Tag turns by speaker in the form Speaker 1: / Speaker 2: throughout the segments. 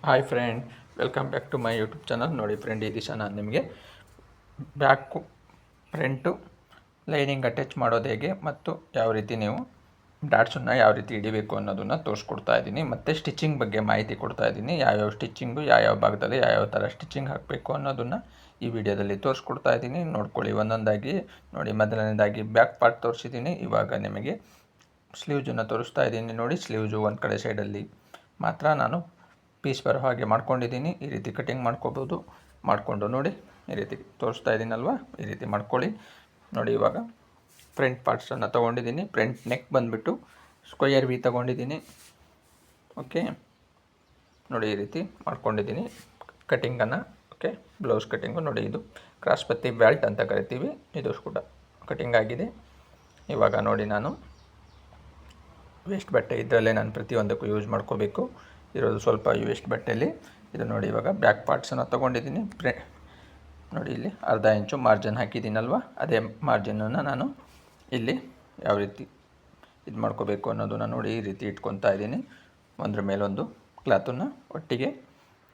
Speaker 1: Hi friend, welcome back to my YouTube channel. ನೋಡಿ friend, ಈ ದಿವಸ ನಾನು ನಿಮಗೆ ಬ್ಯಾಕು ಫ್ರಂಟು ಲೈನಿಂಗ್ ಅಟ್ಯಾಚ್ ಮಾಡೋದು ಹೇಗೆ ಮತ್ತು ಯಾವ ರೀತಿ ನೀವು ಡಾಟ್ಸನ್ನು ಯಾವ ರೀತಿ ಹಿಡಿಬೇಕು ಅನ್ನೋದನ್ನು ತೋರಿಸ್ಕೊಡ್ತಾ ಇದ್ದೀನಿ. ಮತ್ತು ಸ್ಟಿಚಿಂಗ್ ಬಗ್ಗೆ ಮಾಹಿತಿ ಕೊಡ್ತಾ ಇದ್ದೀನಿ. ಯಾವ್ಯಾವ ಸ್ಟಿಚಿಂಗು, ಯಾವ್ಯಾವ ಭಾಗದಲ್ಲಿ ಯಾವ್ಯಾವ ಥರ ಸ್ಟಿಚಿಂಗ್ ಹಾಕಬೇಕು ಅನ್ನೋದನ್ನು ಈ ವಿಡಿಯೋದಲ್ಲಿ ತೋರಿಸ್ಕೊಡ್ತಾ ಇದ್ದೀನಿ. ನೋಡ್ಕೊಳ್ಳಿ ಒಂದೊಂದಾಗಿ. ನೋಡಿ, ಮೊದಲನೇದಾಗಿ ಬ್ಯಾಕ್ ಪಾರ್ಟ್ ತೋರಿಸಿದ್ದೀನಿ. ಇವಾಗ ನಿಮಗೆ ಸ್ಲೀವ್ಸನ್ನು ತೋರಿಸ್ತಾ ಇದ್ದೀನಿ. ನೋಡಿ, ಸ್ಲೀವ್ಸು ಒಂದು ಕಡೆ ಸೈಡಲ್ಲಿ ಮಾತ್ರ ನಾನು ಪೀಸ್ ಬರೋ ಹಾಗೆ ಮಾಡ್ಕೊಂಡಿದ್ದೀನಿ. ಈ ರೀತಿ ಕಟಿಂಗ್ ಮಾಡ್ಕೋಬೋದು. ಮಾಡಿಕೊಂಡು ನೋಡಿ, ಈ ರೀತಿ ತೋರಿಸ್ತಾ ಇದ್ದೀನಲ್ವ, ಈ ರೀತಿ ಮಾಡ್ಕೊಳ್ಳಿ. ನೋಡಿ, ಇವಾಗ ಫ್ರಂಟ್ ಪಾರ್ಟ್ಸನ್ನು ತೊಗೊಂಡಿದ್ದೀನಿ. ಫ್ರಂಟ್ ನೆಕ್ ಬಂದುಬಿಟ್ಟು ಸ್ಕ್ವಯರ್ ವಿ ತೊಗೊಂಡಿದ್ದೀನಿ. ಓಕೆ, ನೋಡಿ ಈ ರೀತಿ ಮಾಡ್ಕೊಂಡಿದ್ದೀನಿ ಕಟಿಂಗನ್ನು. ಓಕೆ, ಬ್ಲೌಸ್ ಕಟಿಂಗು ನೋಡಿ, ಇದು ಕ್ರಾಸ್ ಪತ್ತಿ ಬ್ಯಾಲ್ಟ್ ಅಂತ ಕರಿತೀವಿ. ಇದು ಕೂಡ ಕಟಿಂಗ್ ಆಗಿದೆ. ಇವಾಗ ನೋಡಿ, ನಾನು ವೇಸ್ಟ್ ಬಟ್ಟೆ ಇದರಲ್ಲೇ ನಾನು ಪ್ರತಿಯೊಂದಕ್ಕೂ ಯೂಸ್ ಮಾಡ್ಕೋಬೇಕು. ಇರೋದು ಸ್ವಲ್ಪ ವೇಸ್ಟ್ ಬಟ್ಟೆಯಲ್ಲಿ. ಇದು ನೋಡಿ, ಇವಾಗ ಬ್ಯಾಕ್ ಪಾರ್ಟ್ಸನ್ನು ತೊಗೊಂಡಿದ್ದೀನಿ. ನೋಡಿ, ಇಲ್ಲಿ ಅರ್ಧ ಇಂಚು ಮಾರ್ಜಿನ್ ಹಾಕಿದ್ದೀನಲ್ವ, ಅದೇ ಮಾರ್ಜಿನನ್ನು ನಾನು ಇಲ್ಲಿ ಯಾವ ರೀತಿ ಇದು ಮಾಡ್ಕೋಬೇಕು ಅನ್ನೋದನ್ನು ನೋಡಿ ಈ ರೀತಿ ಇಟ್ಕೊತಾ ಇದ್ದೀನಿ. ಒಂದ್ರ ಮೇಲೊಂದು ಕ್ಲಾತನ್ನು ಒಟ್ಟಿಗೆ.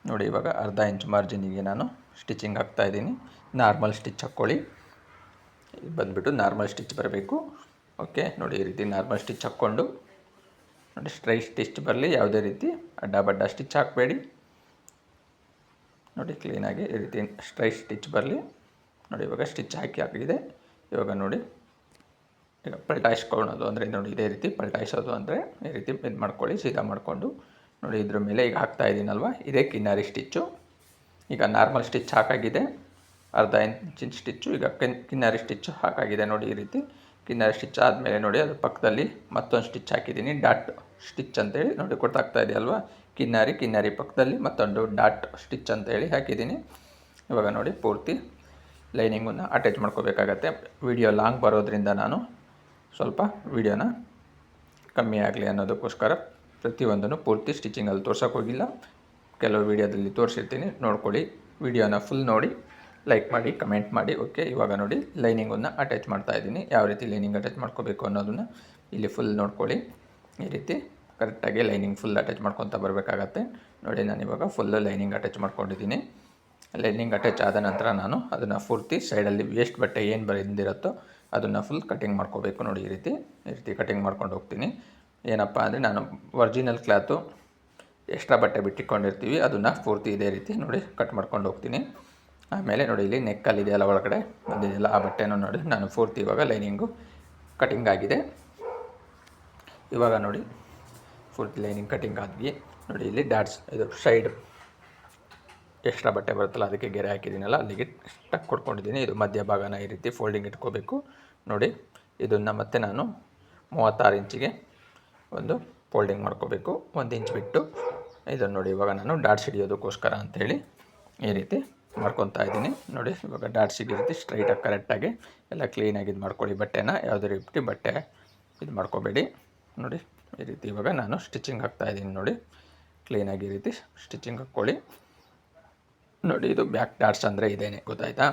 Speaker 1: ನೋಡಿ, ಇವಾಗ ಅರ್ಧ ಇಂಚ್ ಮಾರ್ಜಿನಿಗೆ ನಾನು ಸ್ಟಿಚಿಂಗ್ ಹಾಕ್ತಾಯಿದ್ದೀನಿ. ನಾರ್ಮಲ್ ಸ್ಟಿಚ್ ಹಾಕ್ಕೊಳ್ಳಿ. ಬಂದುಬಿಟ್ಟು ನಾರ್ಮಲ್ ಸ್ಟಿಚ್ ಬರಬೇಕು. ಓಕೆ, ನೋಡಿ ಈ ರೀತಿ ನಾರ್ಮಲ್ ಸ್ಟಿಚ್ ಹಾಕ್ಕೊಂಡು ನೋಡಿ, ಸ್ಟ್ರೈಟ್ ಸ್ಟಿಚ್ ಬರಲಿ. ಯಾವುದೇ ರೀತಿ ಅಡ್ಡ ಬಡ್ಡ ಸ್ಟಿಚ್ ಹಾಕಬೇಡಿ. ನೋಡಿ, ಕ್ಲೀನಾಗಿ ಈ ರೀತಿ ಸ್ಟ್ರೈಟ್ ಸ್ಟಿಚ್ ಬರಲಿ. ನೋಡಿ, ಇವಾಗ ಸ್ಟಿಚ್ ಹಾಕಿದೆ. ಇವಾಗ ನೋಡಿ, ಈಗ ಪಲ್ಟಾಯಿಸ್ಕೊಳ್ಳೋದು ಅಂದರೆ ನೋಡಿ, ಇದೇ ರೀತಿ ಪಲ್ಟಾಯಿಸೋದು ಅಂದರೆ ಈ ರೀತಿ ಇದು ಮಾಡ್ಕೊಳ್ಳಿ. ಸೀದಾ ಮಾಡಿಕೊಂಡು ನೋಡಿ, ಇದ್ರ ಮೇಲೆ ಈಗ ಹಾಕ್ತಾ ಇದ್ದೀನಲ್ವ, ಇದೇ ಕಿನ್ನಾರಿ ಸ್ಟಿಚ್ಚು. ಈಗ ನಾರ್ಮಲ್ ಸ್ಟಿಚ್ ಹಾಕಾಗಿದೆ, ಅರ್ಧ ಇಂಚಿನ ಸ್ಟಿಚ್ಚು. ಈಗ ಕಿನ್ನಾರಿ ಸ್ಟಿಚ್ ಹಾಕಾಗಿದೆ. ನೋಡಿ, ಈ ರೀತಿ ಕಿನ್ನಾರಿ ಸ್ಟಿಚ್ ಆದಮೇಲೆ ನೋಡಿ, ಅದ್ರ ಪಕ್ಕದಲ್ಲಿ ಮತ್ತೊಂದು ಸ್ಟಿಚ್ ಹಾಕಿದ್ದೀನಿ. ಡಾಟ್ ಸ್ಟಿಚ್ ಅಂತೇಳಿ ನೋಡಿ ಗೊತ್ತಾಗ್ತಾ ಇದೆಯಲ್ವ. ಕಿನ್ನಾರಿ ಪಕ್ಕದಲ್ಲಿ ಮತ್ತೊಂದು ಡಾಟ್ ಸ್ಟಿಚ್ ಅಂತೇಳಿ ಹಾಕಿದ್ದೀನಿ. ಇವಾಗ ನೋಡಿ, ಪೂರ್ತಿ ಲೈನಿಂಗನ್ನು ಅಟ್ಯಾಚ್ ಮಾಡ್ಕೋಬೇಕಾಗತ್ತೆ. ವಿಡಿಯೋ ಲಾಂಗ್ ಬರೋದ್ರಿಂದ ನಾನು ಸ್ವಲ್ಪ ವಿಡಿಯೋನ ಕಮ್ಮಿ ಆಗಲಿ ಅನ್ನೋದಕ್ಕೋಸ್ಕರ ಪ್ರತಿಯೊಂದನ್ನು ಪೂರ್ತಿ ಸ್ಟಿಚಿಂಗಲ್ಲಿ ತೋರ್ಸೋಕೆ ಹೋಗಿಲ್ಲ. ಕೆಲವು ವಿಡಿಯೋದಲ್ಲಿ ತೋರಿಸಿರ್ತೀನಿ, ನೋಡ್ಕೊಳ್ಳಿ. ವಿಡಿಯೋನ ಫುಲ್ ನೋಡಿ, ಲೈಕ್ ಮಾಡಿ, ಕಮೆಂಟ್ ಮಾಡಿ. ಓಕೆ, ಇವಾಗ ನೋಡಿ, ಲೈನಿಂಗನ್ನು ಅಟ್ಯಾಚ್ ಮಾಡ್ತಾಯಿದ್ದೀನಿ. ಯಾವ ರೀತಿ ಲೈನಿಂಗ್ ಅಟ್ಯಾಚ್ ಮಾಡ್ಕೋಬೇಕು ಅನ್ನೋದನ್ನು ಇಲ್ಲಿ ಫುಲ್ ನೋಡ್ಕೊಳ್ಳಿ. ಈ ರೀತಿ ಕರೆಕ್ಟಾಗಿ ಲೈನಿಂಗ್ ಫುಲ್ ಅಟ್ಯಾಚ್ ಮಾಡ್ಕೊತಾ ಬರಬೇಕಾಗತ್ತೆ. ನೋಡಿ, ನಾನು ಇವಾಗ ಫುಲ್ಲು ಲೈನಿಂಗ್ ಅಟ್ಯಾಚ್ ಮಾಡ್ಕೊಂಡಿದ್ದೀನಿ. ಲೈನಿಂಗ್ ಅಟ್ಯಾಚ್ ಆದ ನಂತರ ನಾನು ಅದನ್ನು ಪೂರ್ತಿ ಸೈಡಲ್ಲಿ ವೇಸ್ಟ್ ಬಟ್ಟೆ ಏನು ಬಂದಿರುತ್ತೋ ಅದನ್ನು ಫುಲ್ ಕಟಿಂಗ್ ಮಾಡ್ಕೋಬೇಕು. ನೋಡಿ, ಈ ರೀತಿ ಕಟಿಂಗ್ ಮಾಡ್ಕೊಂಡು ಹೋಗ್ತೀನಿ. ಏನಪ್ಪ ಅಂದರೆ, ನಾನು ಒರಿಜಿನಲ್ ಕ್ಲಾತು ಎಕ್ಸ್ಟ್ರಾ ಬಟ್ಟೆ ಬಿಟ್ಟಿಟ್ಕೊಂಡಿರ್ತೀವಿ, ಅದನ್ನು ಪೂರ್ತಿ ಇದೇ ರೀತಿ ನೋಡಿ ಕಟ್ ಮಾಡ್ಕೊಂಡು ಹೋಗ್ತೀನಿ. ಆಮೇಲೆ ನೋಡಿ, ಇಲ್ಲಿ ನೆಕ್ಕಲ್ಲಿ ಇದೆಯಲ್ಲ ಒಳಗಡೆ ಬಂದಿದೆಯಲ್ಲ, ಆ ಬಟ್ಟೆನೂ ನೋಡಿ ನಾನು ಪೂರ್ತಿ ಇವಾಗ ಲೈನಿಂಗು ಕಟಿಂಗ್ ಆಗಿದೆ. ಇವಾಗ ನೋಡಿ, ಪೂರ್ತಿ ಲೈನಿಂಗ್ ಕಟಿಂಗ್ ಆಗಿ ನೋಡಿ, ಇಲ್ಲಿ ಡಾಟ್ಸ್ ಇದು ಸೈಡ್ ಎಕ್ಸ್ಟ್ರಾ ಬಟ್ಟೆ ಬರುತ್ತಲ್ಲ, ಅದಕ್ಕೆ ಗೆರೆ ಹಾಕಿದ್ದೀನಲ್ಲ, ಅಲ್ಲಿಗೆ ಟಕ್ ಕೊಡ್ಕೊಂಡಿದ್ದೀನಿ. ಇದು ಮಧ್ಯಭಾಗನ ಈ ರೀತಿ ಫೋಲ್ಡಿಂಗ್ ಇಟ್ಕೋಬೇಕು. ನೋಡಿ, ಇದನ್ನು ಮತ್ತೆ ನಾನು 36 ಇಂಚಿಗೆ ಒಂದು ಫೋಲ್ಡಿಂಗ್ ಮಾಡ್ಕೋಬೇಕು. 1 ಇಂಚ್ ಬಿಟ್ಟು ಇದನ್ನು ನೋಡಿ, ಇವಾಗ ನಾನು ಡಾಟ್ಸ್ ಹಿಡಿಯೋದಕ್ಕೋಸ್ಕರ ಅಂಥೇಳಿ ಈ ರೀತಿ ಮಾಡ್ಕೊತಾ ಇದ್ದೀನಿ. ನೋಡಿ, ಇವಾಗ ಡಾಟ್ಸಿಗೆ ಈ ರೀತಿ ಸ್ಟ್ರೈಟಾಗಿ ಕರೆಕ್ಟಾಗಿ ಎಲ್ಲ ಕ್ಲೀನಾಗಿ ಇದು ಮಾಡ್ಕೊಳ್ಳಿ. ಬಟ್ಟೆನ ಯಾವುದೇ ರೀತಿ ಬಟ್ಟೆ ಇದು ಮಾಡ್ಕೋಬೇಡಿ. ನೋಡಿ, ಈ ರೀತಿ ಇವಾಗ ನಾನು ಸ್ಟಿಚಿಂಗ್ ಹಾಕ್ತಾಯಿದ್ದೀನಿ. ನೋಡಿ, ಕ್ಲೀನಾಗಿ ಈ ರೀತಿ ಸ್ಟಿಚಿಂಗ್ ಹಾಕ್ಕೊಳ್ಳಿ. ನೋಡಿ, ಇದು ಬ್ಯಾಕ್ ಡಾಟ್ಸ್ ಅಂದರೆ ಇದೇನೆ, ಗೊತ್ತಾಯ್ತಾ?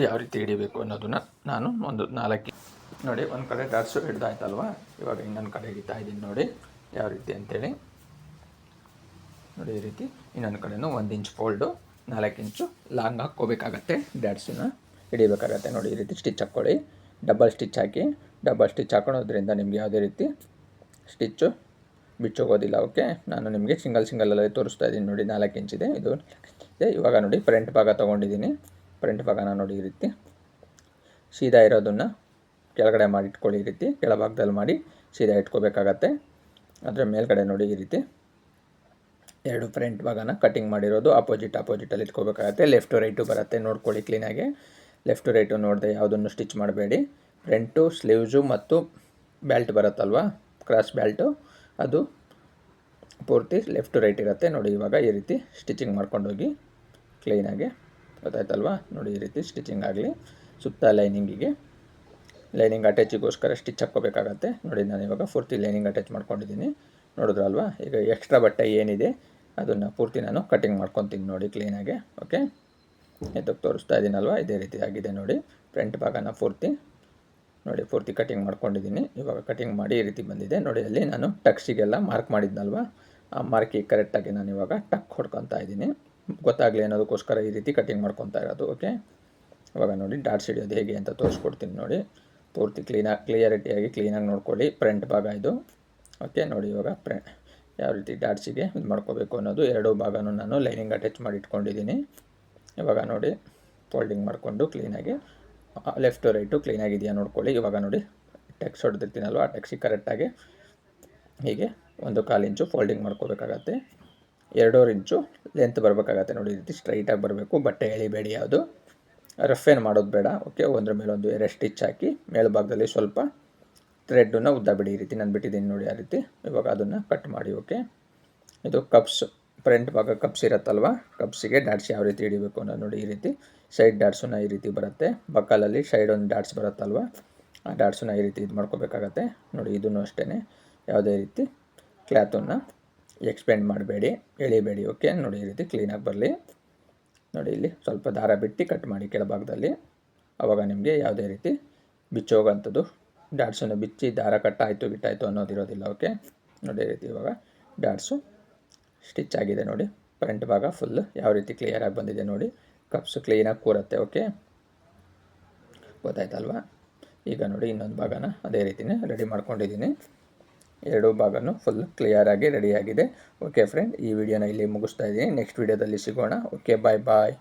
Speaker 1: ಯಾವ ರೀತಿ ಹಿಡಿಬೇಕು ಅನ್ನೋದನ್ನು ನಾನು ಒಂದು 4 ನೋಡಿ, ಒಂದು ಕಡೆ ಡಾಟ್ಸು ಹಿಡ್ದಾಯ್ತಲ್ವ, ಇವಾಗ ಇನ್ನೊಂದು ಕಡೆ ಹಿಡಿತಾ ಇದ್ದೀನಿ. ನೋಡಿ, ಯಾವ ರೀತಿ ಅಂಥೇಳಿ. ನೋಡಿ, ಈ ರೀತಿ ಇನ್ನೊಂದು ಕಡೆನೂ 1 ಇಂಚ್ ಫೋಲ್ಡು 4 ಇಂಚು ಲಾಂಗ್ ಹಾಕ್ಕೋಬೇಕಾಗತ್ತೆ. ಡಾಟ್ಸನ್ನು ಹಿಡಿಬೇಕಾಗತ್ತೆ. ನೋಡಿ, ಈ ರೀತಿ ಸ್ಟಿಚ್ ಹಾಕ್ಕೊಳ್ಳಿ. ಡಬಲ್ ಸ್ಟಿಚ್ ಹಾಕಿ. ಡಬಲ್ ಸ್ಟಿಚ್ ಹಾಕೊಳ್ಳೋದ್ರಿಂದ ನಿಮಗೆ ಯಾವುದೇ ರೀತಿ ಸ್ಟಿಚ್ಚು ಬಿಚ್ಚೋಗೋದಿಲ್ಲ. ಓಕೆ, ನಾನು ನಿಮಗೆ ಸಿಂಗಲಲ್ಲೇ ತೋರಿಸ್ತಾ ಇದ್ದೀನಿ. ನೋಡಿ, 4 ಇಂಚಿದೆ ಇದು. ಇವಾಗ ನೋಡಿ, ಫ್ರಂಟ್ ಭಾಗ ತೊಗೊಂಡಿದ್ದೀನಿ. ಫ್ರಂಟ್ ಭಾಗನ ನೋಡಿ ಈ ರೀತಿ ಸೀದಾ ಇರೋದನ್ನು ಕೆಳಗಡೆ ಮಾಡಿ ಇಟ್ಕೊಳ್ಳಿ. ಈ ರೀತಿ ಕೆಳಭಾಗದಲ್ಲಿ ಮಾಡಿ ಸೀದಾ ಇಟ್ಕೋಬೇಕಾಗತ್ತೆ. ಅದರ ಮೇಲ್ಗಡೆ ನೋಡಿ, ಈ ರೀತಿ 2 ಫ್ರಂಟ್ ಭಾಗನ ಕಟಿಂಗ್ ಮಾಡಿರೋದು ಅಪೋಸಿಟಲ್ಲಿ ಇಟ್ಕೋಬೇಕಾಗತ್ತೆ. ಲೆಫ್ಟು ರೈಟು ಬರುತ್ತೆ, ನೋಡ್ಕೊಳ್ಳಿ ಕ್ಲೀನಾಗಿ. ಲೆಫ್ಟು ರೈಟು ನೋಡದೆ ಯಾವುದನ್ನು ಸ್ಟಿಚ್ ಮಾಡಬೇಡಿ. ಫ್ರಂಟು ಸ್ಲೀವ್ಸು ಮತ್ತು ಬ್ಯಾಲ್ಟ್ ಬರುತ್ತಲ್ವ, ಕ್ರಾಸ್ ಬ್ಯಾಲ್ಟು, ಅದು ಪೂರ್ತಿ ಲೆಫ್ಟ್ ಟು ರೈಟ್ ಇರುತ್ತೆ. ನೋಡಿ, ಇವಾಗ ಈ ರೀತಿ ಸ್ಟಿಚಿಂಗ್ ಮಾಡ್ಕೊಂಡೋಗಿ ಕ್ಲೀನಾಗಿ, ಗೊತ್ತಾಯ್ತಲ್ವ? ನೋಡಿ, ಈ ರೀತಿ ಸ್ಟಿಚಿಂಗ್ ಆಗಲಿ. ಸುತ್ತ ಲೈನಿಂಗ್ ಅಟ್ಯಾಚಿಗೋಸ್ಕರ ಸ್ಟಿಚ್ ಹಾಕ್ಕೋಬೇಕಾಗತ್ತೆ. ನೋಡಿ, ನಾನು ಇವಾಗ ಪೂರ್ತಿ ಲೈನಿಂಗ್ ಅಟ್ಯಾಚ್ ಮಾಡ್ಕೊಂಡಿದ್ದೀನಿ. ನೋಡಿದ್ರಲ್ವ? ಈಗ ಎಕ್ಸ್ಟ್ರಾ ಬಟ್ಟೆ ಏನಿದೆ ಅದನ್ನು ಪೂರ್ತಿ ನಾನು ಕಟಿಂಗ್ ಮಾಡ್ಕೊತೀನಿ. ನೋಡಿ, ಕ್ಲೀನಾಗೆ. ಓಕೆ, ಇದಕ್ಕೆ ತೋರಿಸ್ತಾ ಇದ್ದೀನಲ್ವ, ಇದೇ ರೀತಿ ಆಗಿದೆ. ನೋಡಿ, ಫ್ರಂಟ್ ಭಾಗನ ನೋಡಿ ಪೂರ್ತಿ ಕಟಿಂಗ್ ಮಾಡ್ಕೊಂಡಿದ್ದೀನಿ. ಇವಾಗ ಕಟಿಂಗ್ ಮಾಡಿ ಈ ರೀತಿ ಬಂದಿದೆ. ನೋಡಿ, ಅಲ್ಲಿ ನಾನು ಟಕ್ಸಿಗೆಲ್ಲ ಮಾರ್ಕ್ ಮಾಡಿದ್ನಲ್ವ, ಆ ಮಾರ್ಕಿಗೆ ಕರೆಕ್ಟಾಗಿ ನಾನು ಇವಾಗ ಟಕ್ ಹೊಡ್ಕೊತಾ ಇದ್ದೀನಿ. ಗೊತ್ತಾಗಲಿ ಅನ್ನೋದಕ್ಕೋಸ್ಕರ ಈ ರೀತಿ ಕಟಿಂಗ್ ಮಾಡ್ಕೊತಾ ಇರೋದು. ಓಕೆ, ಇವಾಗ ನೋಡಿ ಡಾಟ್ಸ್ ಹಿಡಿಯೋದು ಹೇಗೆ ಅಂತ ತೋರಿಸ್ಕೊಡ್ತೀನಿ ನೋಡಿ. ಪೂರ್ತಿ ಕ್ಲಿಯರಿಟಿಯಾಗಿ ಕ್ಲೀನಾಗಿ ನೋಡ್ಕೊಳ್ಳಿ. ಫ್ರಂಟ್ ಭಾಗ ಇದು. ಓಕೆ, ನೋಡಿ ಇವಾಗ ಯಾವ ರೀತಿ ಡಾಟ್ಸಿಗೆ ಇದು ಮಾಡ್ಕೋಬೇಕು ಅನ್ನೋದು. ಎರಡೂ ಭಾಗನೂ ನಾನು ಲೈನಿಂಗ್ ಅಟ್ಯಾಚ್ ಮಾಡಿ ಇಟ್ಕೊಂಡಿದ್ದೀನಿ. ಇವಾಗ ನೋಡಿ ಫೋಲ್ಡಿಂಗ್ ಮಾಡಿಕೊಂಡು ಕ್ಲೀನಾಗಿ ಲೆಫ್ಟು ರೈಟು ಕ್ಲೀನಾಗಿದೆಯಾ ನೋಡ್ಕೊಳ್ಳಿ. ಇವಾಗ ನೋಡಿ ಟೆಕ್ಸ್ ಹೊಡೆದಿರ್ತೀನಲ್ವ, ಆ ಟೆಕ್ಸಿಗೆ ಕರೆಕ್ಟಾಗಿ ಹೀಗೆ 1/4 ಇಂಚು ಫೋಲ್ಡಿಂಗ್ ಮಾಡ್ಕೋಬೇಕಾಗತ್ತೆ. 2.5 ಇಂಚು ಲೆಂತ್ ಬರಬೇಕಾಗತ್ತೆ. ನೋಡಿ ಈ ರೀತಿ ಸ್ಟ್ರೈಟಾಗಿ ಬರಬೇಕು. ಬಟ್ಟೆ ಎಳಿಬೇಡಿ, ಯಾವುದು ರಫ್ ಏನು ಮಾಡೋದು ಬೇಡ. ಓಕೆ, ಒಂದ್ರ ಮೇಲೆ ಒಂದು 2 ಸ್ಟಿಚ್ ಹಾಕಿ ಮೇಲ್ಭಾಗದಲ್ಲಿ ಸ್ವಲ್ಪ ಥ್ರೆಡ್ಡನ್ನು ಉದ್ದ ಬಿಡಿ. ಈ ರೀತಿ ನಾನು ಬಿಟ್ಟಿದ್ದೀನಿ ನೋಡಿ, ಆ ರೀತಿ. ಇವಾಗ ಅದನ್ನು ಕಟ್ ಮಾಡಿ. ಓಕೆ, ಇದು ಕಪ್ಸ್, ಫ್ರಂಟ್ ಭಾಗ ಕಪ್ಸ್ ಇರುತ್ತಲ್ವ, ಕಪ್ಸಿಗೆ ಡಾಟ್ಸ್ ಯಾವ ರೀತಿ ಹಿಡಿಬೇಕು ಅನ್ನೋದು ನೋಡಿ. ಈ ರೀತಿ ಸೈಡ್ ಡಾಟ್ಸನ್ನ ಈ ರೀತಿ ಬರುತ್ತೆ. ಬಕ್ಕಲಲ್ಲಿ ಸೈಡ್ ಒಂದು ಡಾಟ್ಸ್ ಬರುತ್ತಲ್ವ, ಆ ಡಾಟ್ಸನ್ನ ಈ ರೀತಿ ಇದು ಮಾಡ್ಕೋಬೇಕಾಗತ್ತೆ ನೋಡಿ. ಇದನ್ನು ಅಷ್ಟೇ, ಯಾವುದೇ ರೀತಿ ಕ್ಲಾತನ್ನು ಎಕ್ಸ್ಪೆಂಡ್ ಮಾಡಬೇಡಿ, ಎಳಿಬೇಡಿ. ಓಕೆ, ನೋಡಿ ಈ ರೀತಿ ಕ್ಲೀನಾಗಿ ಬರಲಿ. ನೋಡಿ ಇಲ್ಲಿ ಸ್ವಲ್ಪ ದಾರ ಬಿಟ್ಟು ಕಟ್ ಮಾಡಿ ಕೆಳಭಾಗದಲ್ಲಿ. ಆವಾಗ ನಿಮಗೆ ಯಾವುದೇ ರೀತಿ ಬಿಚ್ಚೋಗೋಂಥದ್ದು, ಡಾಟ್ಸನ್ನು ಬಿಚ್ಚಿ ದಾರ ಕಟ್ಟಾಯಿತು ಗಿಟ್ಟಾಯಿತು ಅನ್ನೋದಿರೋದಿಲ್ಲ. ಓಕೆ, ನೋಡಿ ಈ ರೀತಿ ಇವಾಗ ಡಾಟ್ಸು ಸ್ಟಿಚ್ ಆಗಿದೆ ನೋಡಿ. ಫ್ರಂಟ್ ಭಾಗ ಫುಲ್ ಯಾವ ರೀತಿ ಕ್ಲಿಯರಾಗಿ ಬಂದಿದೆ ನೋಡಿ. ಕಪ್ಸು ಕ್ಲೀನಾಗಿ ಕೂರುತ್ತೆ. ಓಕೆ, ಗೊತ್ತಾಯ್ತಲ್ವ? ಈಗ ನೋಡಿ ಇನ್ನೊಂದು ಭಾಗನ ಅದೇ ರೀತಿಯೇ ರೆಡಿ ಮಾಡ್ಕೊಂಡಿದ್ದೀನಿ. ಎರಡೂ ಭಾಗನೂ ಫುಲ್ ಕ್ಲಿಯರಾಗಿ ರೆಡಿಯಾಗಿದೆ. ಓಕೆ ಫ್ರೆಂಡ್, ಈ ವಿಡಿಯೋನ ಇಲ್ಲಿ ಮುಗಿಸ್ತಾ ಇದ್ದೀನಿ. ನೆಕ್ಸ್ಟ್ ವಿಡಿಯೋದಲ್ಲಿ ಸಿಗೋಣ. ಓಕೆ, ಬಾಯ್.